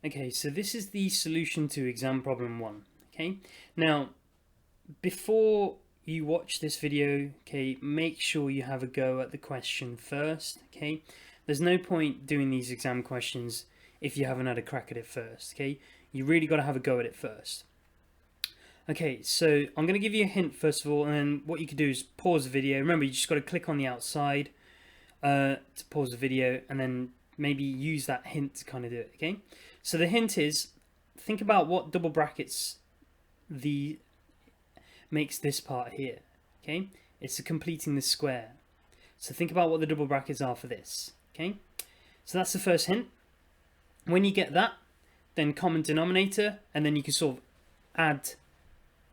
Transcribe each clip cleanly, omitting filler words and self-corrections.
Okay, so this is the solution to exam problem 1. Okay, now before you watch this video, okay, make sure you have a go at the question first. Okay, there's no point doing these exam questions if you haven't had a crack at it first. Okay, you really got to have a go at it first. Okay, so I'm going to give you a hint first of all, and then what you can do is pause the video. Remember, you just got to click on the outside to pause the video, and then maybe use that hint to kind of do it. Okay, so the hint is, think about what double brackets makes this part here. Okay, it's completing the square. So think about what the double brackets are for this. Okay, so that's the first hint. When you get that, then common denominator, and then you can sort of add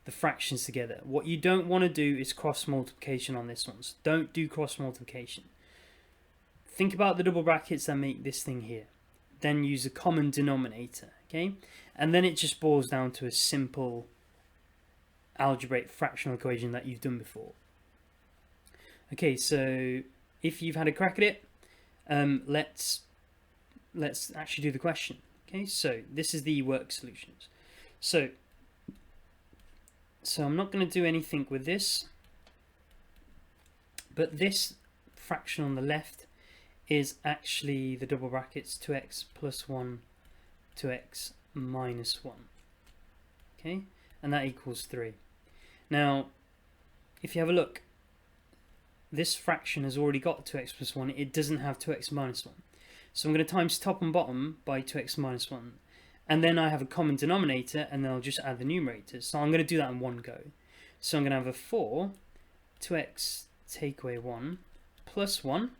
the fractions together. What you don't want to do is cross multiplication on this one. So don't do cross multiplication. Think about the double brackets that make this thing here. Then use a common denominator. Okay, and then it just boils down to a simple algebraic fractional equation that you've done before. Okay, so if you've had a crack at it, let's actually do the question. Okay, so this is the work solutions. So I'm not going to do anything with this, but this fraction on the left is actually the double brackets 2x plus 1 2x minus 1. Okay, and that equals 3. Now, if you have a look, this fraction has already got 2x plus 1. It doesn't have 2x minus 1. So I'm going to times top and bottom by 2x minus 1. And then I have a common denominator, and then I'll just add the numerators. So I'm going to do that in one go. So I'm going to have a 4, 2x take away 1, plus 1,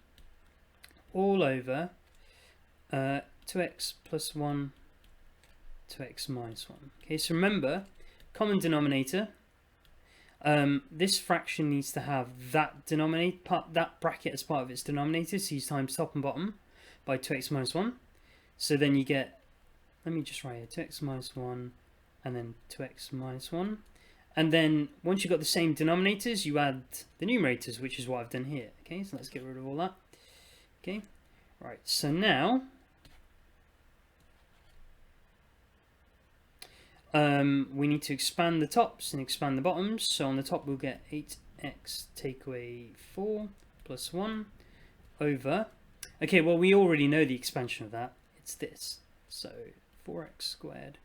all over 2x plus 1, 2x minus 1. Okay, so remember, common denominator, this fraction needs to have that that bracket as part of its denominator, so you times top and bottom by 2x minus 1. So then you get, let me just write here, 2x minus 1 and then 2x minus 1. And then once you've got the same denominators, you add the numerators, which is what I've done here. Okay, so let's get rid of all that. Okay, right, so now we need to expand the tops and expand the bottoms. So on the top we'll get 8x take away 4 plus 1 over, okay, well we already know the expansion of that. It's this. So 4x squared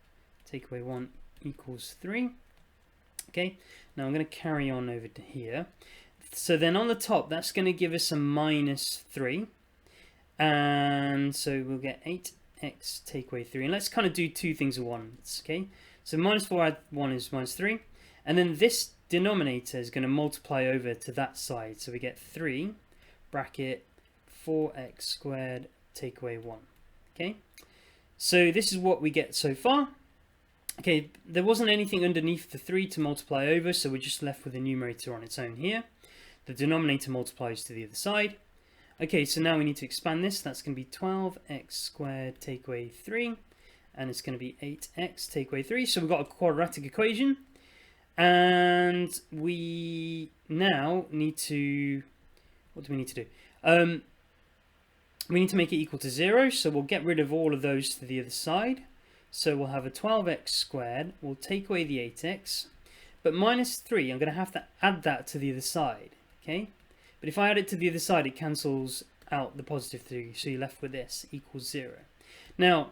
take away 1 equals 3. Okay, now I'm going to carry on over to here. So then on the top, that's going to give us a minus 3. And so we'll get 8x take away 3. And let's kind of do two things at once, okay? So minus 4 add 1 is minus 3. And then this denominator is going to multiply over to that side. So we get 3 bracket 4x squared take away 1. Okay? So this is what we get so far. Okay, there wasn't anything underneath the 3 to multiply over, so we're just left with the numerator on its own here. The denominator multiplies to the other side. Okay, so now we need to expand this. That's going to be 12x squared take away 3. And it's going to be 8x take away 3. So we've got a quadratic equation. And we now need to... what do we need to do? We need to make it equal to 0. So we'll get rid of all of those to the other side. So we'll have a 12x squared. We'll take away the 8x. But minus 3, I'm going to have to add that to the other side. Okay? But if I add it to the other side, it cancels out the positive 3. So you're left with this equals 0. Now,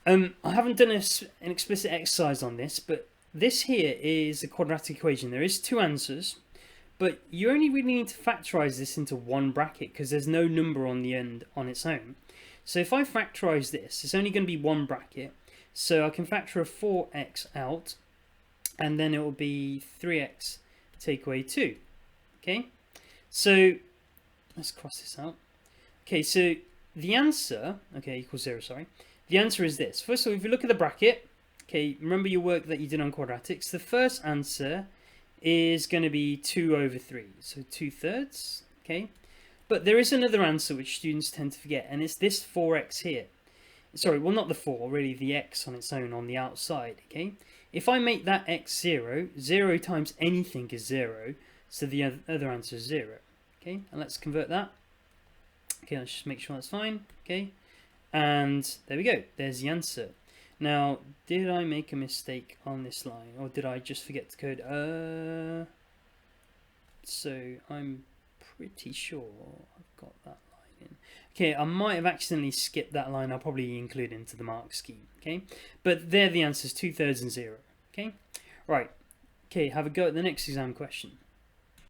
I haven't done an explicit exercise on this, but this here is a quadratic equation. There is two answers, but you only really need to factorize this into one bracket because there's no number on the end on its own. So if I factorize this, it's only going to be one bracket. So I can factor a 4x out, and then it will be 3x take away 2. Okay, so let's cross this out. Okay, so the answer, okay, equals 0, sorry. The answer is this. First of all, if you look at the bracket, okay, remember your work that you did on quadratics. The first answer is going to be 2 over 3, so 2/3, okay? But there is another answer which students tend to forget, and it's this 4x here. Sorry, well, not the 4, really the x on its own on the outside, okay? If I make that x 0, 0 times anything is 0, so the other answer is 0, okay? And let's convert that. Okay, let's just make sure that's fine, okay? And there we go, there's the answer. Now, did I make a mistake on this line, or did I just forget to code? So I'm pretty sure I've got that line in. Okay, I might have accidentally skipped that line. I'll probably include it into the mark scheme. Okay, but there the answers, 2/3 and 0. Okay, right. Okay, have a go at the next exam question.